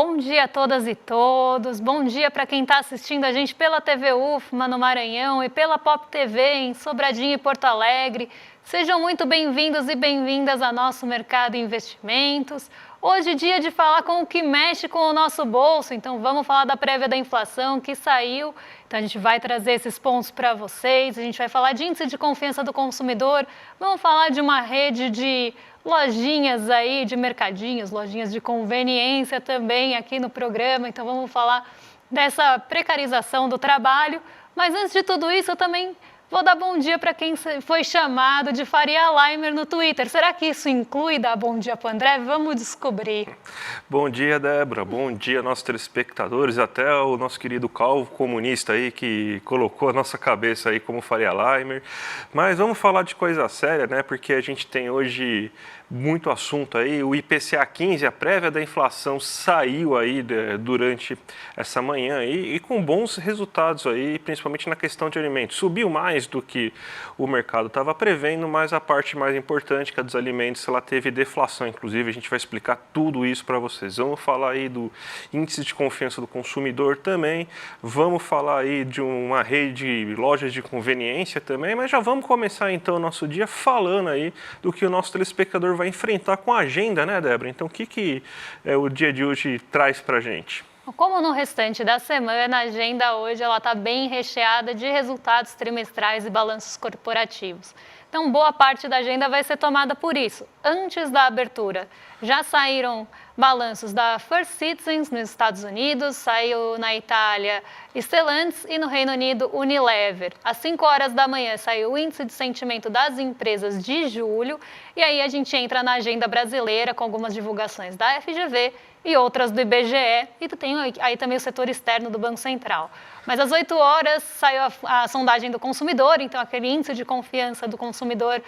Bom dia a todas e todos, bom dia para quem está assistindo a gente pela TV UFMA no Maranhão e pela Pop TV em Sobradinho e Porto Alegre. Sejam muito bem-vindos e bem-vindas ao nosso Mercado de Investimentos. Hoje é dia de falar com o que mexe com o nosso bolso, então vamos falar da prévia da inflação que saiu. Então a gente vai trazer esses pontos para vocês, a gente vai falar de índice de confiança do consumidor, vamos falar de uma rede de lojinhas aí, de mercadinhos, lojinhas de conveniência também aqui no programa, então vamos falar dessa precarização do trabalho. Mas antes de tudo isso, eu também vou dar bom dia para quem foi chamado de Faria Limer no Twitter. Será que isso inclui dar bom dia para o André? Vamos descobrir. Bom dia, Débora. Bom dia, nossos telespectadores. Até o nosso querido calvo comunista aí que colocou a nossa cabeça aí como Faria Limer. Mas vamos falar de coisa séria, né? Porque a gente tem hoje muito assunto aí. O IPCA 15, a prévia da inflação, saiu aí durante essa manhã aí, e com bons resultados aí, principalmente na questão de alimentos. Subiu mais do que o mercado estava prevendo, mas a parte mais importante, que é dos alimentos, ela teve deflação. Inclusive, a gente vai explicar tudo isso para vocês. Vamos falar aí do índice de confiança do consumidor também, vamos falar aí de uma rede de lojas de conveniência também, mas já vamos começar então o nosso dia falando aí do que o nosso telespectador vai enfrentar com a agenda, né, Débora? Então, o que o dia de hoje traz para a gente? Como no restante da semana, a agenda hoje está bem recheada de resultados trimestrais e balanços corporativos. Então, boa parte da agenda vai ser tomada por isso. Antes da abertura, já saíram balanços da First Citizens nos Estados Unidos, saiu na Itália Stellantis e no Reino Unido Unilever. Às 5 horas da manhã saiu o índice de sentimento das empresas de julho e aí a gente entra na agenda brasileira com algumas divulgações da FGV e outras do IBGE, e tem aí também o setor externo do Banco Central. Mas às 8 horas saiu a sondagem do consumidor, então aquele índice de confiança do consumidor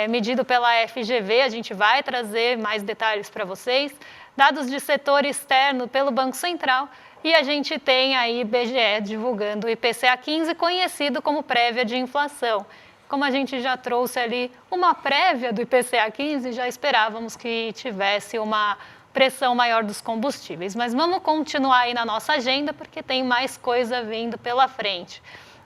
medido pela FGV, a gente vai trazer mais detalhes para vocês. Dados de setor externo pelo Banco Central, e a gente tem aí IBGE divulgando o IPCA 15, conhecido como prévia de inflação. Como a gente já trouxe ali uma prévia do IPCA 15, já esperávamos que tivesse uma pressão maior dos combustíveis. Mas vamos continuar aí na nossa agenda, porque tem mais coisa vindo pela frente.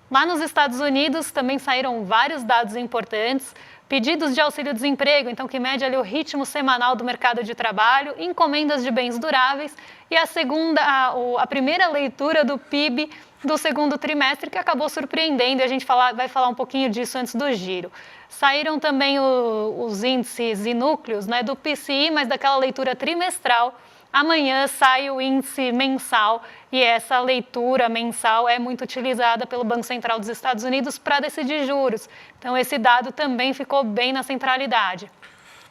Lá nos Estados Unidos também saíram vários dados importantes, pedidos de auxílio-desemprego, então que mede ali o ritmo semanal do mercado de trabalho, encomendas de bens duráveis e a primeira leitura do PIB do segundo trimestre, que acabou surpreendendo, e a gente vai falar um pouquinho disso antes do giro. Saíram também os índices e núcleos, né, do PCI, mas daquela leitura trimestral. Amanhã sai o índice mensal, e essa leitura mensal é muito utilizada pelo Banco Central dos Estados Unidos para decidir juros. Então, esse dado também ficou bem na centralidade.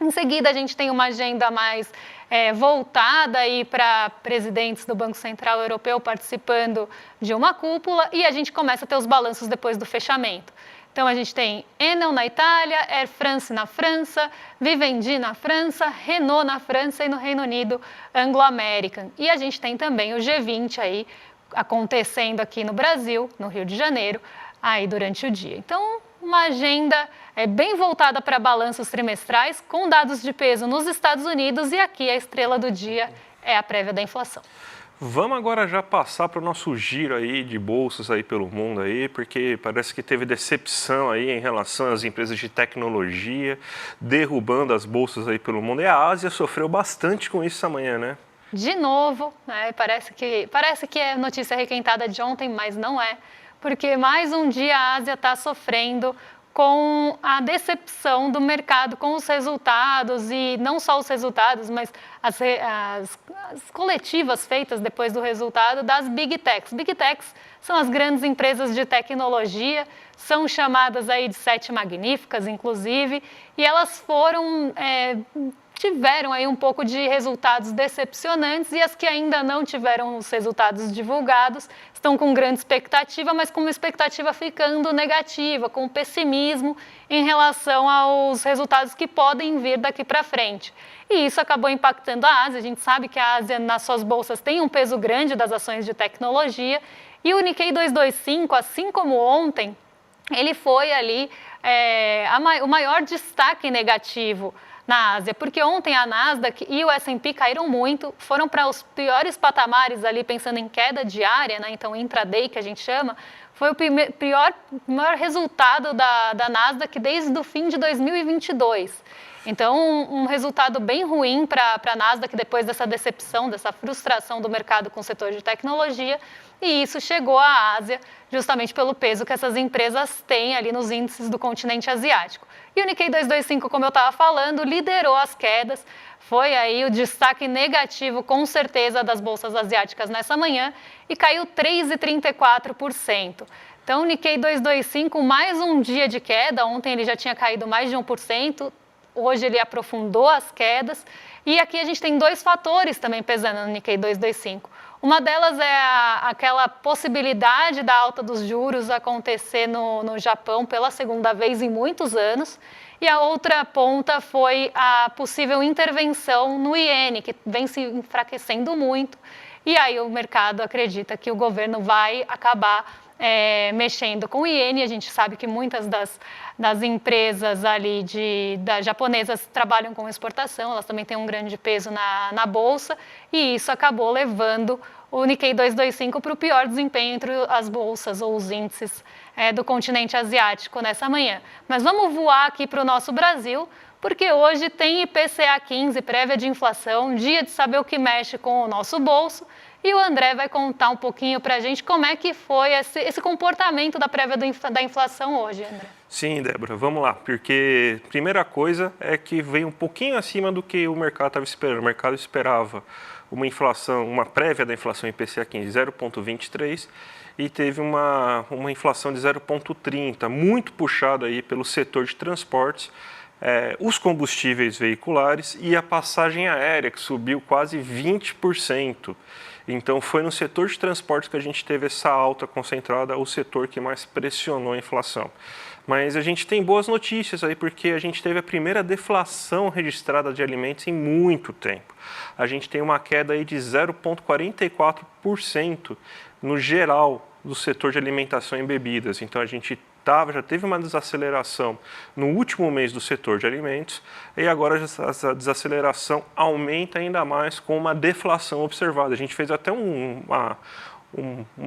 Em seguida, a gente tem uma agenda mais voltada para presidentes do Banco Central Europeu participando de uma cúpula, e a gente começa a ter os balanços depois do fechamento. Então, a gente tem Enel na Itália, Air France na França, Vivendi na França, Renault na França e no Reino Unido, Anglo American. E a gente tem também o G20 aí acontecendo aqui no Brasil, no Rio de Janeiro, aí durante o dia. Então, uma agenda bem voltada para balanços trimestrais, com dados de peso nos Estados Unidos, e aqui a estrela do dia é a prévia da inflação. Vamos agora já passar para o nosso giro aí de bolsas aí pelo mundo aí, porque parece que teve decepção aí em relação às empresas de tecnologia, derrubando as bolsas aí pelo mundo. E a Ásia sofreu bastante com isso amanhã, né? De novo, né? Parece que é notícia requentada de ontem, mas não é, porque mais um dia a Ásia está sofrendo com a decepção do mercado com os resultados, e não só os resultados, mas as coletivas feitas depois do resultado das Big Techs. Big Techs são as grandes empresas de tecnologia, são chamadas aí de sete magníficas, inclusive, e elas tiveram aí um pouco de resultados decepcionantes, e as que ainda não tiveram os resultados divulgados estão com grande expectativa, mas com uma expectativa ficando negativa, com pessimismo em relação aos resultados que podem vir daqui para frente. E isso acabou impactando a Ásia. A gente sabe que a Ásia, nas suas bolsas, tem um peso grande das ações de tecnologia, e o Nikkei 225, assim como ontem, ele foi ali o maior destaque negativo na Ásia, porque ontem a Nasdaq e o S&P caíram muito, foram para os piores patamares ali, pensando em queda diária, né? Então intraday que a gente chama, foi o maior resultado da Nasdaq desde o fim de 2022. Então, um resultado bem ruim para a Nasdaq depois dessa decepção, dessa frustração do mercado com o setor de tecnologia, e isso chegou à Ásia justamente pelo peso que essas empresas têm ali nos índices do continente asiático. E o Nikkei 225, como eu estava falando, liderou as quedas, foi aí o destaque negativo, com certeza, das bolsas asiáticas nessa manhã e caiu 3,34%. Então, o Nikkei 225, mais um dia de queda, ontem ele já tinha caído mais de 1%, hoje ele aprofundou as quedas. E aqui a gente tem dois fatores também pesando no Nikkei 225. Uma delas é aquela possibilidade da alta dos juros acontecer no Japão pela segunda vez em muitos anos. E a outra ponta foi a possível intervenção no iene, que vem se enfraquecendo muito. E aí o mercado acredita que o governo vai acabar mexendo com o iene. A gente sabe que muitas das empresas ali das japonesas trabalham com exportação, elas também têm um grande peso na bolsa, e isso acabou levando o Nikkei 225 para o pior desempenho entre as bolsas ou os índices do continente asiático nessa manhã. Mas vamos voar aqui para o nosso Brasil, porque hoje tem IPCA 15, prévia de inflação, dia de saber o que mexe com o nosso bolso. E o André vai contar um pouquinho para a gente como é que foi esse comportamento da prévia da inflação hoje, André. Sim, Débora, vamos lá, porque primeira coisa é que veio um pouquinho acima do que o mercado estava esperando. O mercado esperava uma prévia da inflação IPCA 15 0,23 e teve uma inflação de 0,30, muito puxada aí pelo setor de transportes, os combustíveis veiculares e a passagem aérea, que subiu quase 20%. Então, foi no setor de transportes que a gente teve essa alta concentrada, o setor que mais pressionou a inflação. Mas a gente tem boas notícias aí, porque a gente teve a primeira deflação registrada de alimentos em muito tempo. A gente tem uma queda aí de 0,44% no geral do setor de alimentação e bebidas. Então, a gente já teve uma desaceleração no último mês do setor de alimentos e agora essa desaceleração aumenta ainda mais com uma deflação observada. A gente fez até uma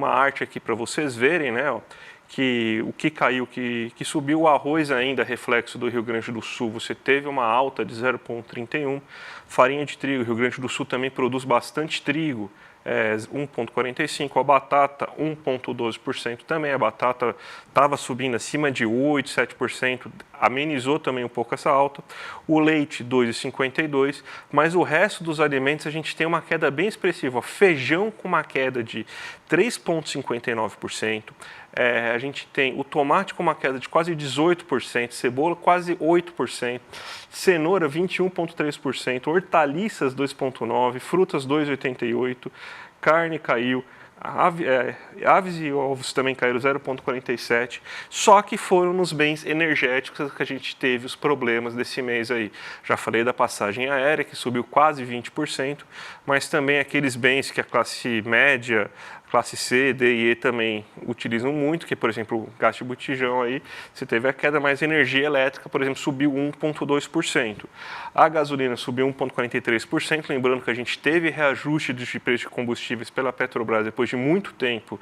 arte aqui para vocês verem, né, ó, que o que caiu, que subiu o arroz ainda, reflexo do Rio Grande do Sul, você teve uma alta de 0,31, farinha de trigo, o Rio Grande do Sul também produz bastante trigo, 1,45%, a batata 1,12% também, a batata estava subindo acima de 8%, 7%, amenizou também um pouco essa alta, o leite 2,52%, mas o resto dos alimentos a gente tem uma queda bem expressiva, feijão com uma queda de 3,59%, a gente tem o tomate com uma queda de quase 18%, cebola quase 8%, cenoura 21,3%, hortaliças 2,9%, frutas 2,88%, carne caiu, aves e ovos também caíram 0,47%, só que foram nos bens energéticos que a gente teve os problemas desse mês aí. Já falei da passagem aérea, que subiu quase 20%, mas também aqueles bens que a classe média, classe C, D e E também utilizam muito, que, por exemplo, o gás de botijão aí, você teve a queda, mas energia elétrica, por exemplo, subiu 1,2%. A gasolina subiu 1,43%, lembrando que a gente teve reajuste de preço de combustíveis pela Petrobras depois de muito tempo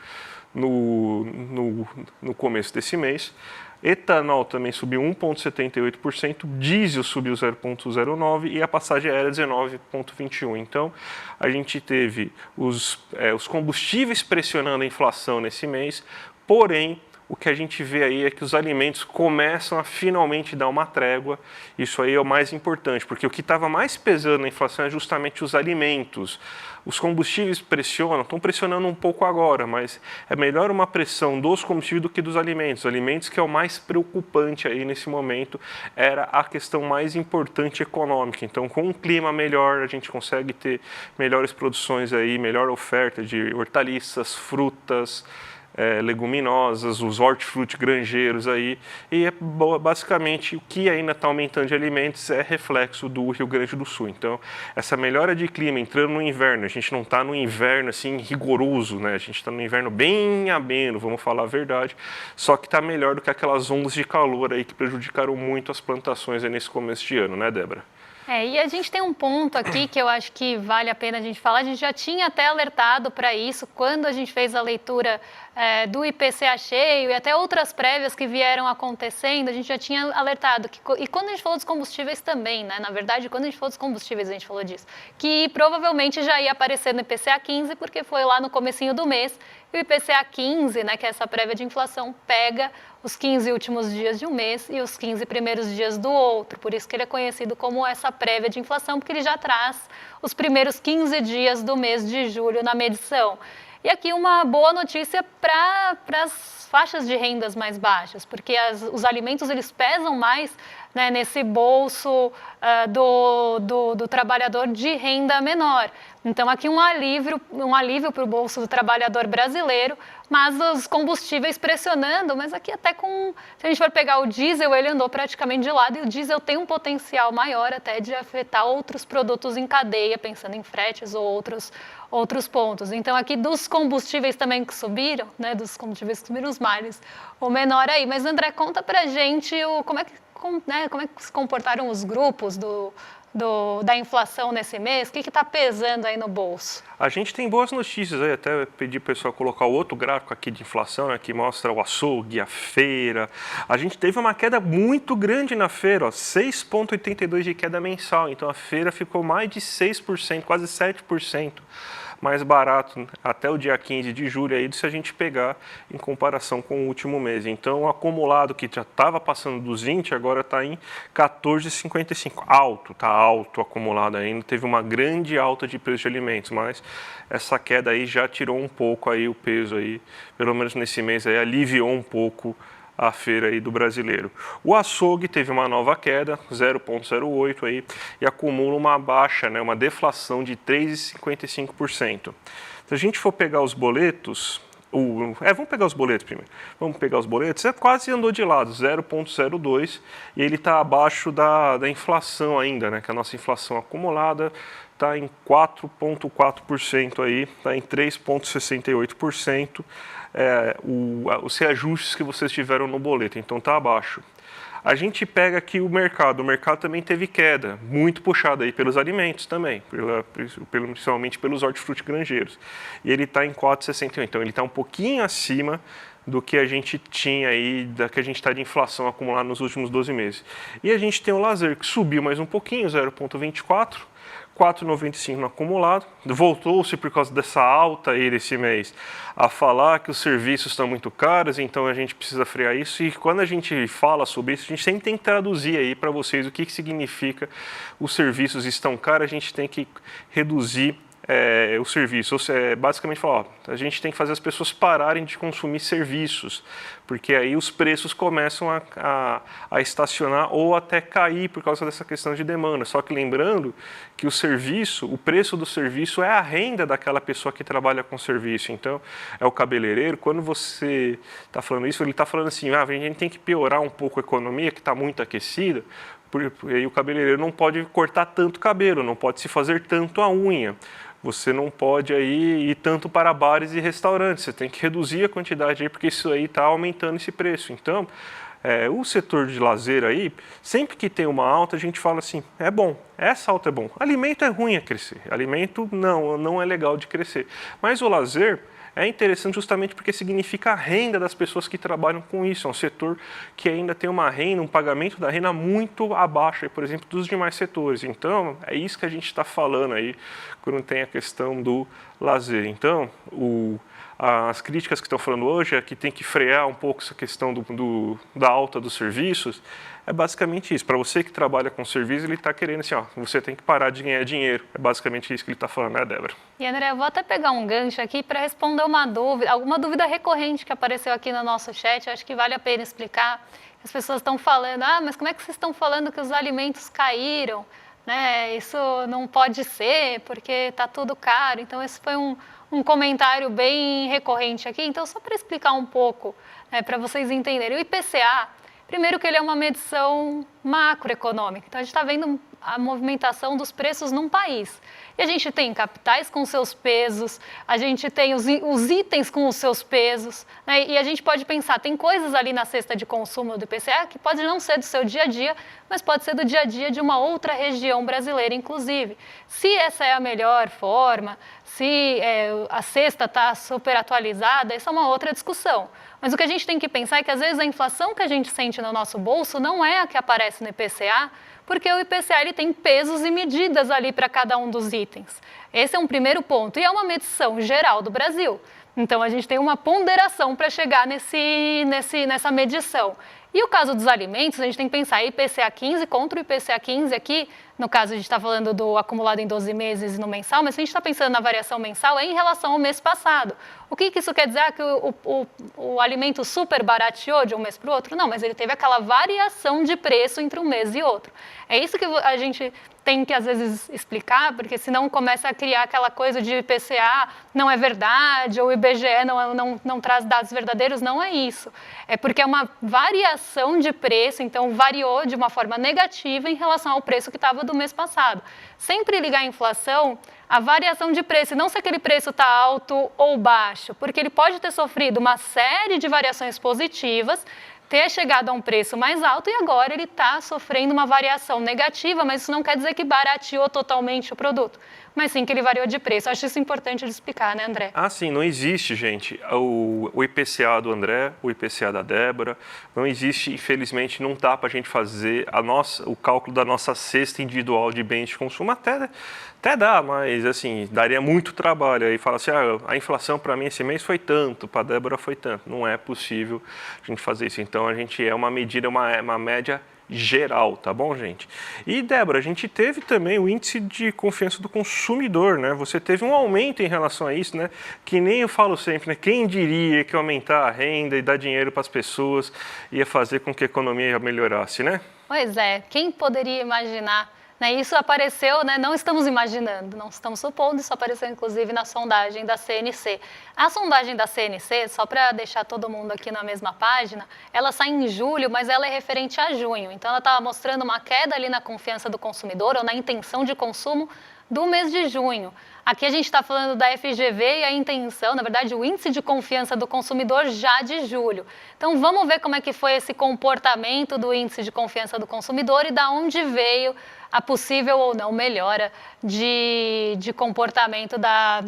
no começo desse mês. Etanol também subiu 1,78%, diesel subiu 0,09% e a passagem aérea 19,21%. Então, a gente teve os combustíveis pressionando a inflação nesse mês, porém, o que a gente vê aí é que os alimentos começam a finalmente dar uma trégua. Isso aí é o mais importante, porque o que estava mais pesando na inflação é justamente os alimentos. Os combustíveis estão pressionando um pouco agora, mas é melhor uma pressão dos combustíveis do que dos alimentos. Os alimentos, que é o mais preocupante aí nesse momento, era a questão mais importante econômica. Então, com um clima melhor, a gente consegue ter melhores produções aí, melhor oferta de hortaliças, frutas, leguminosas, os hortifruti granjeiros aí, e basicamente o que ainda está aumentando de alimentos é reflexo do Rio Grande do Sul. Então, essa melhora de clima entrando no inverno, a gente não está no inverno assim rigoroso, né? A gente está no inverno bem ameno, vamos falar a verdade, só que está melhor do que aquelas ondas de calor aí que prejudicaram muito as plantações aí nesse começo de ano, né, Débora? E a gente tem um ponto aqui que eu acho que vale a pena a gente falar. A gente já tinha até alertado para isso quando a gente fez a leitura do IPCA cheio e até outras prévias que vieram acontecendo, a gente já tinha alertado. E quando a gente falou dos combustíveis também, né? Na verdade, quando a gente falou dos combustíveis, a gente falou disso. Que provavelmente já ia aparecer no IPCA 15, porque foi lá no comecinho do mês. E o IPCA 15, né, que é essa prévia de inflação, pega os 15 últimos dias de um mês e os 15 primeiros dias do outro. Por isso que ele é conhecido como essa prévia de inflação, porque ele já traz os primeiros 15 dias do mês de julho na medição. E aqui uma boa notícia para as faixas de rendas mais baixas, porque os alimentos eles pesam mais, né, nesse bolso do trabalhador de renda menor. Então, aqui um alívio para o bolso do trabalhador brasileiro, mas os combustíveis pressionando, mas aqui até se a gente for pegar o diesel, ele andou praticamente de lado, e o diesel tem um potencial maior até de afetar outros produtos em cadeia, pensando em fretes ou outros pontos. Então, aqui dos combustíveis também que subiram, né, dos combustíveis que subiram os males, o menor aí. Mas, André, conta pra gente como é que se comportaram os grupos da inflação nesse mês? O que está pesando aí no bolso? A gente tem boas notícias aí, até pedi para o pessoal colocar o outro gráfico aqui de inflação, né, que mostra o açougue, a feira. A gente teve uma queda muito grande na feira, 6,82% de queda mensal, então a feira ficou mais de 6%, quase 7%. Mais barato até o dia 15 de julho aí, se a gente pegar em comparação com o último mês. Então, o acumulado que já estava passando dos 20, agora está em 14,55. Está alto o acumulado ainda. Teve uma grande alta de preço de alimentos, mas essa queda aí já tirou um pouco aí o peso aí, pelo menos nesse mês aí, aliviou um pouco a feira aí do brasileiro. O açougue teve uma nova queda, 0,08 aí, e acumula uma baixa, né, uma deflação de 3,55%. Se a gente for pegar os boletos, vamos pegar os boletos primeiro. Vamos pegar os boletos, quase andou de lado, 0,02, e ele está abaixo da inflação ainda, né, que a nossa inflação acumulada está em 4,4% aí, está em 3,68%. Os reajustes que vocês tiveram no boleto, então está abaixo. A gente pega aqui o mercado também teve queda, muito puxada aí pelos alimentos também, principalmente pelos hortifruti granjeiros. E ele está em 4,61, então ele está um pouquinho acima do que a gente tinha aí, da que a gente está de inflação acumulada nos últimos 12 meses. E a gente tem o lazer, que subiu mais um pouquinho, 0,24%, 4,95 no acumulado. Voltou-se por causa dessa alta aí desse mês a falar que os serviços estão muito caros, então a gente precisa frear isso. E quando a gente fala sobre isso, a gente sempre tem que traduzir aí para vocês o que significa os serviços estão caros. A gente tem que reduzir o serviço, basicamente falar, a gente tem que fazer as pessoas pararem de consumir serviços, porque aí os preços começam a estacionar ou até cair por causa dessa questão de demanda. Só que lembrando que o preço do serviço é a renda daquela pessoa que trabalha com serviço. Então, é o cabeleireiro, quando você está falando isso, ele está falando assim, a gente tem que piorar um pouco a economia, que está muito aquecida, e o cabeleireiro não pode cortar tanto cabelo, não pode se fazer tanto a unha. Você não pode aí ir tanto para bares e restaurantes, você tem que reduzir a quantidade aí, porque isso aí está aumentando esse preço. Então, o setor de lazer aí, sempre que tem uma alta, a gente fala assim, é bom, essa alta é bom. Alimento é ruim a crescer, alimento não é legal de crescer. Mas o lazer é interessante justamente porque significa a renda das pessoas que trabalham com isso. É um setor que ainda tem uma renda, um pagamento da renda muito abaixo, por exemplo, dos demais setores. Então, é isso que a gente está falando aí quando tem a questão do lazer. Então, as críticas que estão falando hoje é que tem que frear um pouco essa questão da alta dos serviços. É basicamente isso. Para você que trabalha com serviço, ele está querendo assim, você tem que parar de ganhar dinheiro. É basicamente isso que ele está falando, né, Débora? E, André, eu vou até pegar um gancho aqui para responder alguma dúvida recorrente que apareceu aqui no nosso chat. Eu acho que vale a pena explicar. As pessoas estão falando, mas como é que vocês estão falando que os alimentos caíram? Né? Isso não pode ser, porque está tudo caro. Então, esse foi um comentário bem recorrente aqui. Então, só para explicar um pouco, para vocês entenderem. O IPCA, primeiro que ele é uma medição macroeconômica. Então, a gente está vendo a movimentação dos preços num país. E a gente tem capitais com seus pesos, a gente tem os itens com os seus pesos, né? E a gente pode pensar, tem coisas ali na cesta de consumo do IPCA que pode não ser do seu dia a dia, mas pode ser do dia a dia de uma outra região brasileira, inclusive. Se essa é a melhor forma, se a cesta está super atualizada, essa é uma outra discussão. Mas o que a gente tem que pensar é que, às vezes, a inflação que a gente sente no nosso bolso não é a que aparece no IPCA, porque o IPCA ele tem pesos e medidas ali para cada um dos itens. Esse é um primeiro ponto, e é uma medição geral do Brasil. Então, a gente tem uma ponderação para chegar nessa medição. E o caso dos alimentos, a gente tem que pensar IPCA 15 contra o IPCA 15 aqui, no caso a gente está falando do acumulado em 12 meses no mensal, mas se a gente está pensando na variação mensal é em relação ao mês passado. O que isso quer dizer? Que o alimento super barateou de um mês para o outro? Não, mas ele teve aquela variação de preço entre um mês e outro. É isso que a gente tem que, às vezes, explicar, porque senão começa a criar aquela coisa de IPCA não é verdade, ou o IBGE não traz dados verdadeiros. Não é isso. É porque é uma variação de preço, então variou de uma forma negativa em relação ao preço que estava do mês passado. Sempre ligar a inflação à variação de preço, e não se aquele preço está alto ou baixo, porque ele pode ter sofrido uma série de variações positivas, ter chegado a um preço mais alto e agora ele está sofrendo uma variação negativa, mas isso não quer dizer que barateou totalmente o produto, mas sim que ele variou de preço. Acho isso importante de explicar, né, André? Ah, sim, não existe, gente, o IPCA do André, o IPCA da Débora, não existe, infelizmente, não dá para a gente fazer o cálculo da nossa cesta individual de bens de consumo, até dá, mas assim, daria muito trabalho. Aí fala assim, a inflação para mim esse mês foi tanto, para a Débora foi tanto. Não é possível a gente fazer isso. Então, a gente uma medida, uma média geral, tá bom, gente? E, Débora, a gente teve também o índice de confiança do consumidor, né? Você teve um aumento em relação a isso, né? Que nem eu falo sempre, né? Quem diria que aumentar a renda e dar dinheiro para as pessoas ia fazer com que a economia melhorasse, né? Pois é, quem poderia imaginar? Isso apareceu, não estamos imaginando, não estamos supondo, isso apareceu inclusive na sondagem da CNC. A sondagem da CNC, só para deixar todo mundo aqui na mesma página, ela sai em julho, mas ela é referente a junho. Então ela estava mostrando uma queda ali na confiança do consumidor ou na intenção de consumo do mês de junho. Aqui a gente está falando da FGV e a intenção, na verdade, o índice de confiança do consumidor já de julho. Então, vamos ver como é que foi esse comportamento do índice de confiança do consumidor e da onde veio a possível ou não melhora de comportamento da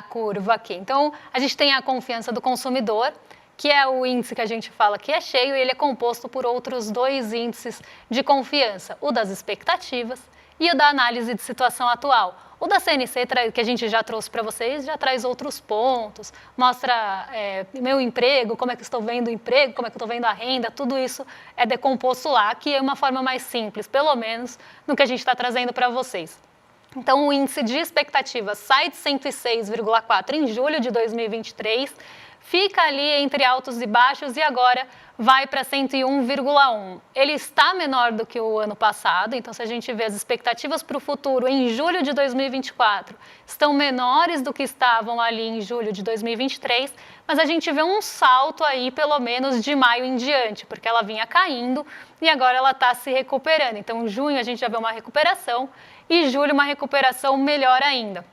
curva aqui. Então, a gente tem a confiança do consumidor, que é o índice que a gente fala que é cheio, e ele é composto por outros dois índices de confiança, o das expectativas e o da análise de situação atual. O da CNC, que a gente já trouxe para vocês, já traz outros pontos, mostra meu emprego, como é que estou vendo o emprego, como é que estou vendo a renda, tudo isso é decomposto lá, que é uma forma mais simples, pelo menos no que a gente está trazendo para vocês. Então, o índice de expectativa sai de 106,4 em julho de 2023, fica ali entre altos e baixos e agora vai para 101,1. Ele está menor do que o ano passado, então se a gente vê as expectativas para o futuro em julho de 2024, estão menores do que estavam ali em julho de 2023, mas a gente vê um salto aí pelo menos de maio em diante, porque ela vinha caindo e agora ela está se recuperando. Então, em junho a gente já vê uma recuperação e julho uma recuperação melhor ainda.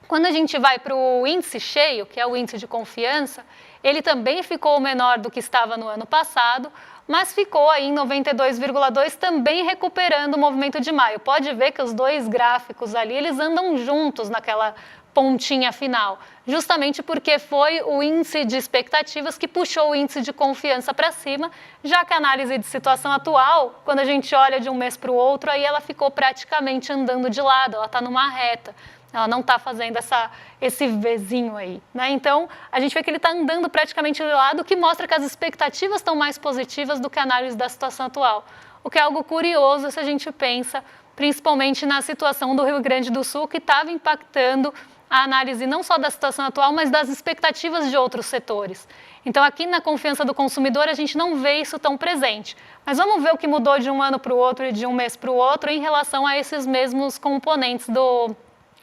Quando a gente vai para o índice cheio, que é o índice de confiança, ele também ficou menor do que estava no ano passado, mas ficou aí em 92,2, também recuperando o movimento de maio. Pode ver que os dois gráficos ali, eles andam juntos naquela pontinha final, justamente porque foi o índice de expectativas que puxou o índice de confiança para cima, já que a análise de situação atual, quando a gente olha de um mês para o outro, aí ela ficou praticamente andando de lado, ela está numa reta. Ela não está fazendo esse Vzinho aí, né? Então, a gente vê que ele está andando praticamente de lado, o que mostra que as expectativas estão mais positivas do que a análise da situação atual. O que é algo curioso se a gente pensa, principalmente na situação do Rio Grande do Sul, que estava impactando a análise não só da situação atual, mas das expectativas de outros setores. Então, aqui na confiança do consumidor, a gente não vê isso tão presente. Mas vamos ver o que mudou de um ano para o outro e de um mês para o outro em relação a esses mesmos componentes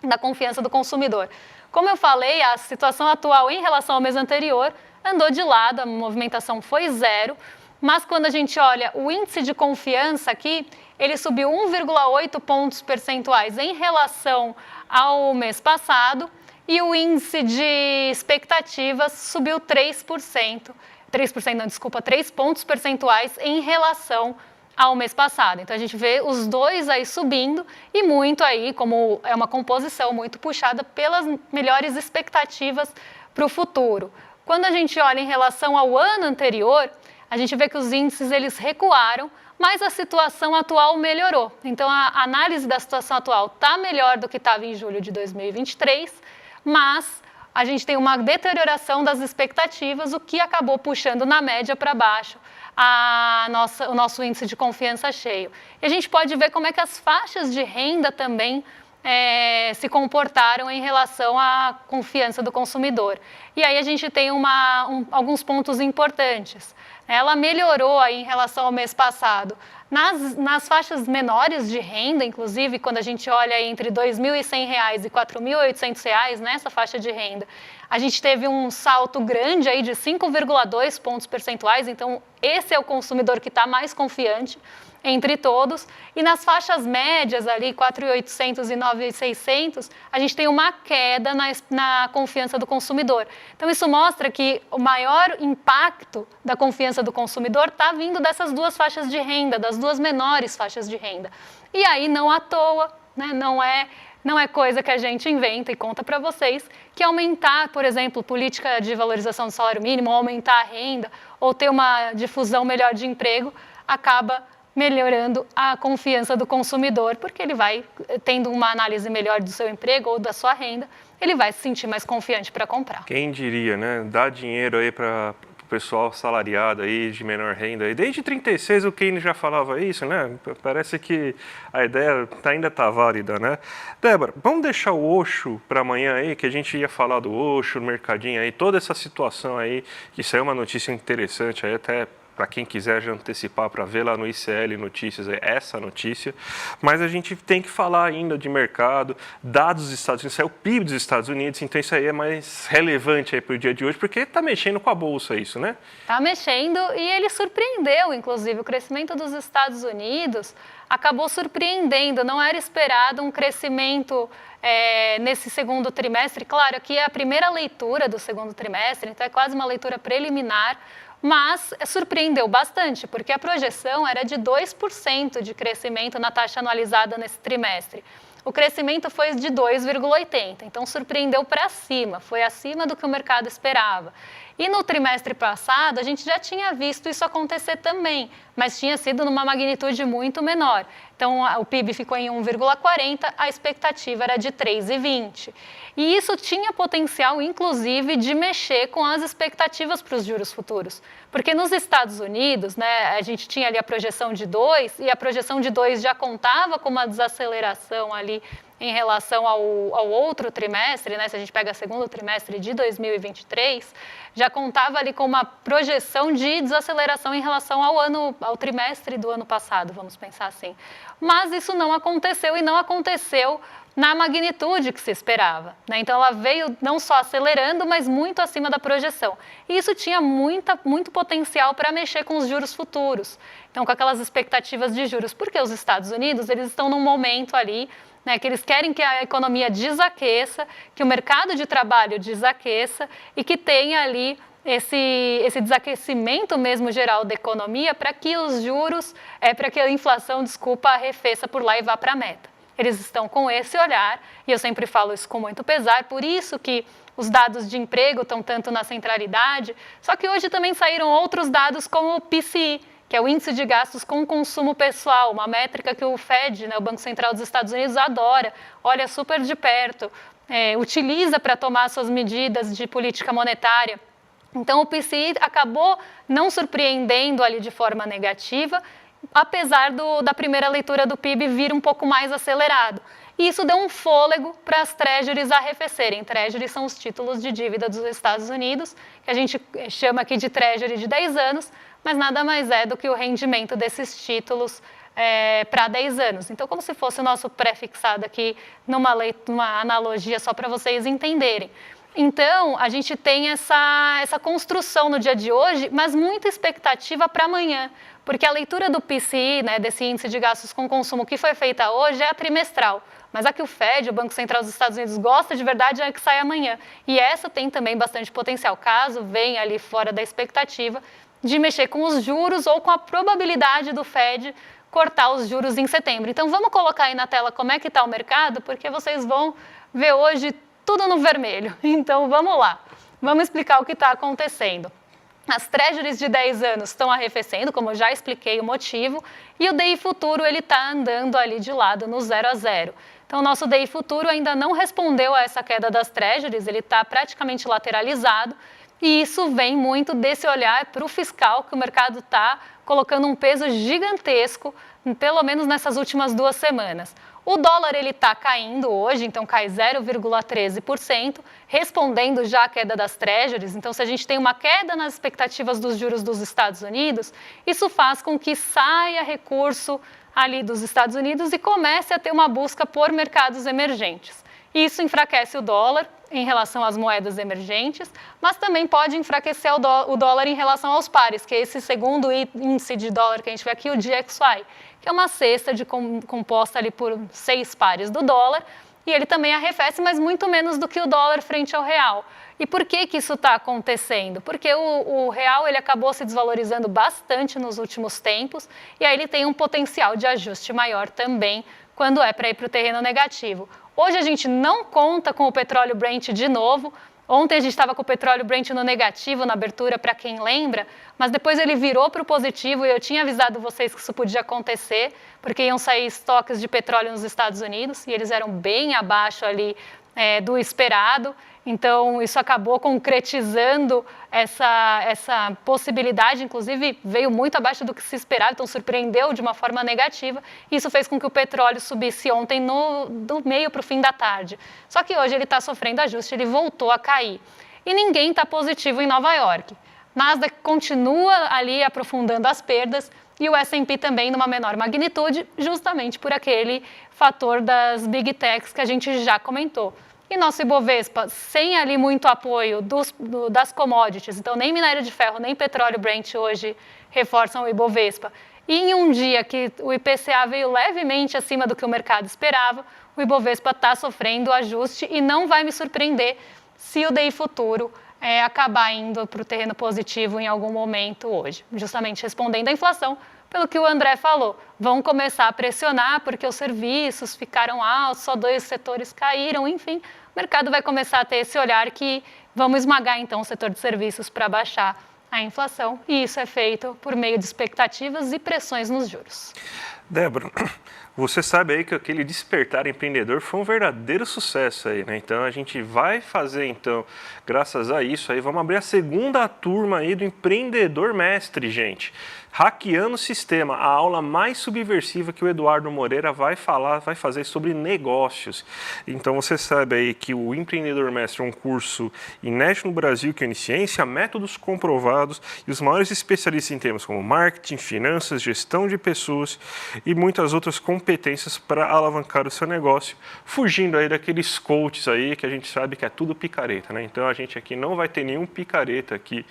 da confiança do consumidor. Como eu falei, a situação atual em relação ao mês anterior andou de lado, a movimentação foi zero, mas quando a gente olha o índice de confiança aqui, ele subiu 1,8 pontos percentuais em relação ao mês passado, e o índice de expectativas subiu 3%. 3% não, desculpa, 3 pontos percentuais em relação ao mês passado. Então, a gente vê os dois aí subindo e muito aí, como é uma composição muito puxada pelas melhores expectativas para o futuro. Quando a gente olha em relação ao ano anterior, a gente vê que os índices eles recuaram, mas a situação atual melhorou. Então, a análise da situação atual está melhor do que estava em julho de 2023, mas a gente tem uma deterioração das expectativas, o que acabou puxando na média para baixo o nosso índice de confiança cheio. E a gente pode ver como é que as faixas de renda também se comportaram em relação à confiança do consumidor. E aí a gente tem alguns pontos importantes. Ela melhorou aí em relação ao mês passado. Nas faixas menores de renda, inclusive, quando a gente olha entre R$ 2.100 e R$ 4.800, nessa faixa de renda, a gente teve um salto grande aí de 5,2 pontos percentuais, então esse é o consumidor que está mais confiante entre todos. E nas faixas médias ali, 4.800 e 9.600, a gente tem uma queda na confiança do consumidor. Então isso mostra que o maior impacto da confiança do consumidor está vindo dessas duas faixas de renda, das duas menores faixas de renda. E aí não à toa, né, não é coisa que a gente inventa e conta para vocês, que aumentar, por exemplo, política de valorização do salário mínimo, aumentar a renda ou ter uma difusão melhor de emprego, acaba melhorando a confiança do consumidor, porque ele vai tendo uma análise melhor do seu emprego ou da sua renda, ele vai se sentir mais confiante para comprar. Quem diria, né? Dar dinheiro aí para o pessoal salariado aí de menor renda. E desde 36 o Keynes já falava isso, né? Parece que a ideia ainda está válida, né? Débora, vamos deixar o Osho para amanhã aí, que a gente ia falar do Osho, no mercadinho aí, toda essa situação aí, que saiu uma notícia interessante aí, até para quem quiser já antecipar para ver lá no ICL Notícias essa notícia, mas a gente tem que falar ainda de mercado, dados dos Estados Unidos, é o PIB dos Estados Unidos, então isso aí é mais relevante aí para o dia de hoje, porque está mexendo com a bolsa isso, né? Está mexendo e ele surpreendeu, inclusive, o crescimento dos Estados Unidos acabou surpreendendo, não era esperado um crescimento nesse segundo trimestre. Claro, aqui é a primeira leitura do segundo trimestre, então é quase uma leitura preliminar, mas surpreendeu bastante, porque a projeção era de 2% de crescimento na taxa anualizada nesse trimestre. O crescimento foi de 2,80%, então surpreendeu para cima, foi acima do que o mercado esperava. E no trimestre passado, a gente já tinha visto isso acontecer também, mas tinha sido numa magnitude muito menor. Então, o PIB ficou em 1,40%, a expectativa era de 3,20%. E isso tinha potencial, inclusive, de mexer com as expectativas para os juros futuros. Porque nos Estados Unidos, né, a gente tinha ali a projeção de 2%, e a projeção de 2% já contava com uma desaceleração ali em relação ao outro trimestre, né, se a gente pega o segundo trimestre de 2023, já contava ali com uma projeção de desaceleração em relação ao trimestre do ano passado, vamos pensar assim. Mas isso não aconteceu, e não aconteceu na magnitude que se esperava, né? Então ela veio não só acelerando, mas muito acima da projeção. E isso tinha muito potencial para mexer com os juros futuros, então com aquelas expectativas de juros, porque os Estados Unidos eles estão num momento ali, né, que eles querem que a economia desaqueça, que o mercado de trabalho desaqueça e que tenha ali esse desaquecimento mesmo geral da economia para que os juros, para que a inflação, arrefeça por lá e vá para a meta. Eles estão com esse olhar, e eu sempre falo isso com muito pesar, por isso que os dados de emprego estão tanto na centralidade, só que hoje também saíram outros dados como o PCI, que é o índice de gastos com consumo pessoal, uma métrica que o Fed, né, o Banco Central dos Estados Unidos, adora, olha super de perto, utiliza para tomar suas medidas de política monetária. Então, o PCI acabou não surpreendendo ali de forma negativa, apesar da primeira leitura do PIB vir um pouco mais acelerado. E isso deu um fôlego para as treasuries arrefecerem. Treasuries são os títulos de dívida dos Estados Unidos, que a gente chama aqui de treasury de 10 anos, mas nada mais é do que o rendimento desses títulos para 10 anos. Então, como se fosse o nosso pré-fixado aqui, numa analogia só para vocês entenderem. Então, a gente tem essa construção no dia de hoje, mas muita expectativa para amanhã, porque a leitura do PCI, né, desse índice de gastos com consumo que foi feita hoje, é a trimestral. Mas a que o Fed, o Banco Central dos Estados Unidos, gosta de verdade é a que sai amanhã. E essa tem também bastante potencial, caso venha ali fora da expectativa de mexer com os juros ou com a probabilidade do Fed cortar os juros em setembro. Então, vamos colocar aí na tela como é que está o mercado, porque vocês vão ver hoje tudo no vermelho. Então, vamos lá. Vamos explicar o que está acontecendo. As treasuries de 10 anos estão arrefecendo, como eu já expliquei o motivo, e o DI futuro está andando ali de lado no 0 a 0. Então, o nosso DI futuro ainda não respondeu a essa queda das treasuries, ele está praticamente lateralizado, e isso vem muito desse olhar para o fiscal, que o mercado está colocando um peso gigantesco, pelo menos nessas últimas 2 semanas. O dólar está caindo hoje, então cai 0,13%, respondendo já à queda das treasuries. Então, se a gente tem uma queda nas expectativas dos juros dos Estados Unidos, isso faz com que saia recurso ali dos Estados Unidos e comece a ter uma busca por mercados emergentes. Isso enfraquece o dólar em relação às moedas emergentes, mas também pode enfraquecer o dólar em relação aos pares, que é esse segundo índice de dólar que a gente vê aqui, o DXY, que é uma cesta composta ali por 6 pares do dólar, e ele também arrefece, mas muito menos do que o dólar frente ao real. E por que isso está acontecendo? Porque o real ele acabou se desvalorizando bastante nos últimos tempos, e aí ele tem um potencial de ajuste maior também, quando é para ir para o terreno negativo. Hoje a gente não conta com o petróleo Brent de novo. Ontem a gente estava com o petróleo Brent no negativo na abertura, para quem lembra, mas depois ele virou para o positivo e eu tinha avisado vocês que isso podia acontecer, porque iam sair estoques de petróleo nos Estados Unidos e eles eram bem abaixo ali do esperado. Então, isso acabou concretizando essa possibilidade, inclusive veio muito abaixo do que se esperava, então surpreendeu de uma forma negativa. Isso fez com que o petróleo subisse ontem do meio para o fim da tarde. Só que hoje ele está sofrendo ajuste, ele voltou a cair. E ninguém está positivo em Nova York. Nasdaq continua ali aprofundando as perdas e o S&P também numa menor magnitude, justamente por aquele fator das Big Techs que a gente já comentou. E nosso Ibovespa, sem ali muito apoio das commodities, então nem minério de ferro, nem petróleo Brent hoje reforçam o Ibovespa. E em um dia que o IPCA veio levemente acima do que o mercado esperava, o Ibovespa está sofrendo ajuste e não vai me surpreender se o DI futuro acabar indo para o terreno positivo em algum momento hoje, justamente respondendo à inflação, pelo que o André falou, vão começar a pressionar porque os serviços ficaram altos, só 2 setores caíram, enfim, o mercado vai começar a ter esse olhar que vamos esmagar então o setor de serviços para baixar a inflação, e isso é feito por meio de expectativas e pressões nos juros. Débora, você sabe aí que aquele Despertar Empreendedor foi um verdadeiro sucesso aí, né? Então a gente vai fazer, então, graças a isso aí, vamos abrir a segunda turma aí do Empreendedor Mestre, gente. Hackeando o Sistema, a aula mais subversiva que o Eduardo Moreira vai fazer sobre negócios. Então você sabe aí que o Empreendedor Mestre é um curso inédito no Brasil que une ciência, métodos comprovados e os maiores especialistas em temas como marketing, finanças, gestão de pessoas e muitas outras competências para alavancar o seu negócio, fugindo aí daqueles coaches aí que a gente sabe que é tudo picareta, né? Então a gente aqui não vai ter nenhum picareta aqui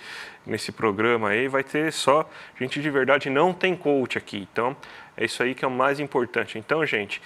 nesse programa aí, vai ter só gente de verdade, não tem coach aqui. Então é isso aí que é o mais importante. Então, gente,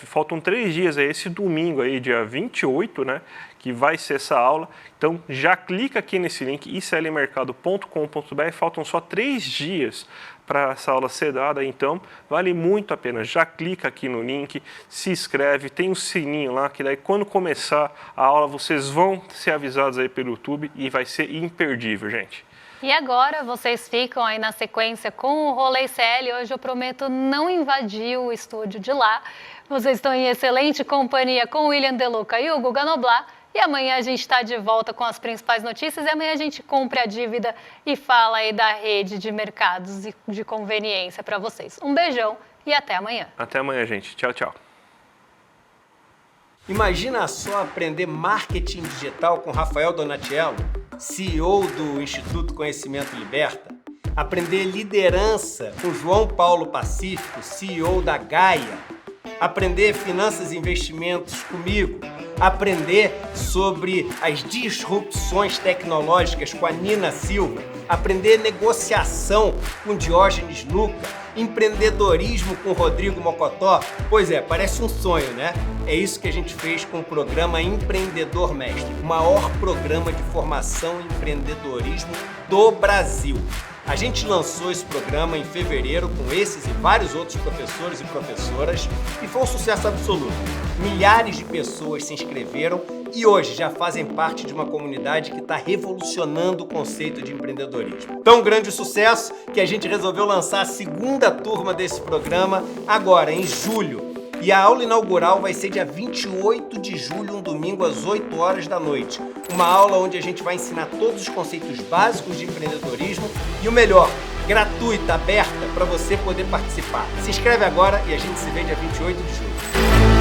faltam 3 dias aí, esse domingo aí, dia 28, né, que vai ser essa aula. Então já clica aqui nesse link, iclmercado.com.br, faltam só 3 dias para essa aula ser dada, então vale muito a pena. Já clica aqui no link, se inscreve, tem um sininho lá, que daí quando começar a aula vocês vão ser avisados aí pelo YouTube e vai ser imperdível, gente. E agora vocês ficam aí na sequência com o Rolê CL. Hoje eu prometo não invadir o estúdio de lá. Vocês estão em excelente companhia com o William Deluca e o Guga Noblar. E amanhã a gente está de volta com as principais notícias e amanhã a gente cumpre a dívida e fala aí da rede de mercados e de conveniência para vocês. Um beijão e até amanhã. Até amanhã, gente. Tchau, tchau. Imagina só aprender marketing digital com Rafael Donatiello, CEO do Instituto Conhecimento Liberta. Aprender liderança com João Paulo Pacífico, CEO da Gaia. Aprender finanças e investimentos comigo, aprender sobre as disrupções tecnológicas com a Nina Silva, aprender negociação com Diógenes Luca, empreendedorismo com Rodrigo Mocotó. Pois é, parece um sonho, né? É isso que a gente fez com o programa Empreendedor Mestre, o maior programa de formação em empreendedorismo do Brasil. A gente lançou esse programa em fevereiro com esses e vários outros professores e professoras e foi um sucesso absoluto. Milhares de pessoas se inscreveram e hoje já fazem parte de uma comunidade que está revolucionando o conceito de empreendedorismo. Tão grande o sucesso que a gente resolveu lançar a segunda turma desse programa agora, em julho. E a aula inaugural vai ser dia 28 de julho, um domingo, às 8 horas da noite. Uma aula onde a gente vai ensinar todos os conceitos básicos de empreendedorismo e o melhor, gratuita, aberta, para você poder participar. Se inscreve agora e a gente se vê dia 28 de julho.